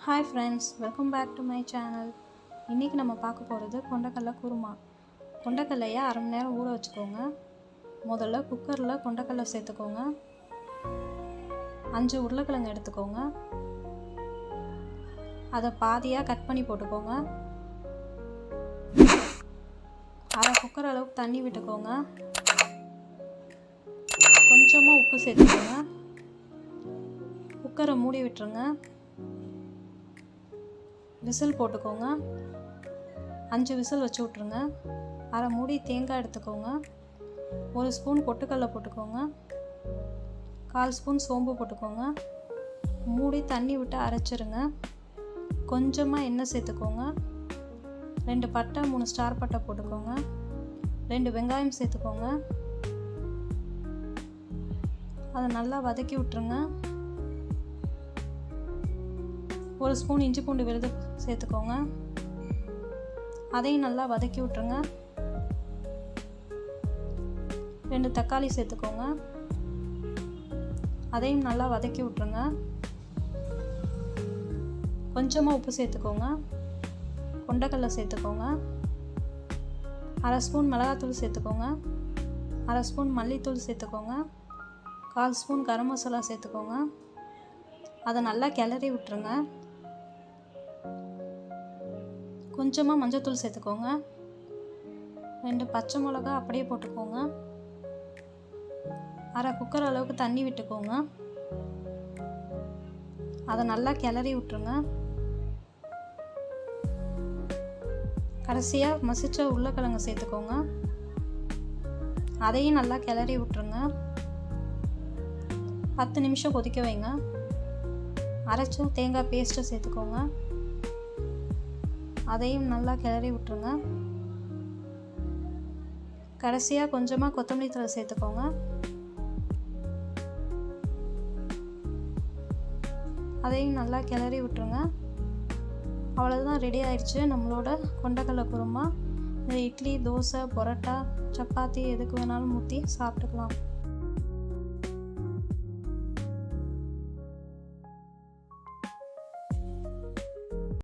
Hi friends, welcome back to my channel. இன்றைக்கி நம்ம பார்க்க போகிறது கொண்டக்கடலை குருமா. கொண்டக்கடலையை அரை மணி நேரம் ஊற வச்சுக்கோங்க. முதல்ல குக்கரில் கொண்டக்கடலை சேர்த்துக்கோங்க. 5 உருளைக்கிழங்கு எடுத்துக்கோங்க. அதை பாதியாக கட் பண்ணி போட்டுக்கோங்க. அரை குக்கர் அளவுக்கு தண்ணி விட்டுக்கோங்க. கொஞ்சமாக உப்பு சேர்த்துக்கோங்க. குக்கரை மூடி விட்டுருங்க. விசில் போட்டுக்கோங்க. 5 விசில் வச்சு விட்ருங்க. அரை மூடி தேங்காய் எடுத்துக்கோங்க. 1 ஸ்பூன் பொட்டுக்கடலை போட்டுக்கோங்க. 1/4 ஸ்பூன் சோம்பு போட்டுக்கோங்க. மூடி தண்ணி விட்டு அரைச்சிருங்க. கொஞ்சமாக எண்ணெய் சேர்த்துக்கோங்க. 2 பட்டை 3 ஸ்டார் பட்டை போட்டுக்கோங்க. 2 வெங்காயம் சேர்த்துக்கோங்க. அதை நல்லா வதக்கி விட்டுருங்க. 1 ஸ்பூன் இஞ்சி பூண்டு விழுது சேர்த்துக்கோங்க. அதையும் நல்லா வதக்கி விட்டுருங்க. 2 தக்காளி சேர்த்துக்கோங்க. அதையும் நல்லா வதக்கி விட்டுருங்க. கொஞ்சமாக உப்பு சேர்த்துக்கோங்க. கொண்டக்கடலை சேர்த்துக்கோங்க. அரை ஸ்பூன் மிளகாத்தூள் சேர்த்துக்கோங்க. அரை ஸ்பூன் மல்லித்தூள் சேர்த்துக்கோங்க. 1/4 ஸ்பூன் கரம் மசாலா சேர்த்துக்கோங்க. அதை நல்லா கிளறி விட்டுருங்க. கொஞ்சமாக மஞ்சள்தூள் சேர்த்துக்கோங்க. 2 பச்சை மிளகா அப்படியே போட்டுக்கோங்க. அரை குக்கர் அளவுக்கு தண்ணி விட்டுக்கோங்க. அதை நல்லா கிளறி விட்டுருங்க. கடைசியாக மசிச்ச உருளைக்கிழங்கு சேர்த்துக்கோங்க. அதையும் நல்லா கிளறி விட்டுருங்க. 10 நிமிஷம் கொதிக்க வைங்க. அரைச்ச தேங்காய் பேஸ்ட்டை சேர்த்துக்கோங்க. அதையும் நல்லா கிளறி விட்டுருங்க. கடைசியாக கொஞ்சமாக கொத்தமல்லி தழை சேர்த்துக்கோங்க. அதையும் நல்லா கிளறி விட்டுருங்க. அவ்வளோதான், ரெடி ஆயிடுச்சு நம்மளோட கொண்டக்கடலை குருமா. இட்லி, தோசை, பரோட்டா, சப்பாத்தி எதுக்கு வேணாலும் ஊற்றி சாப்பிட்டுக்கலாம்.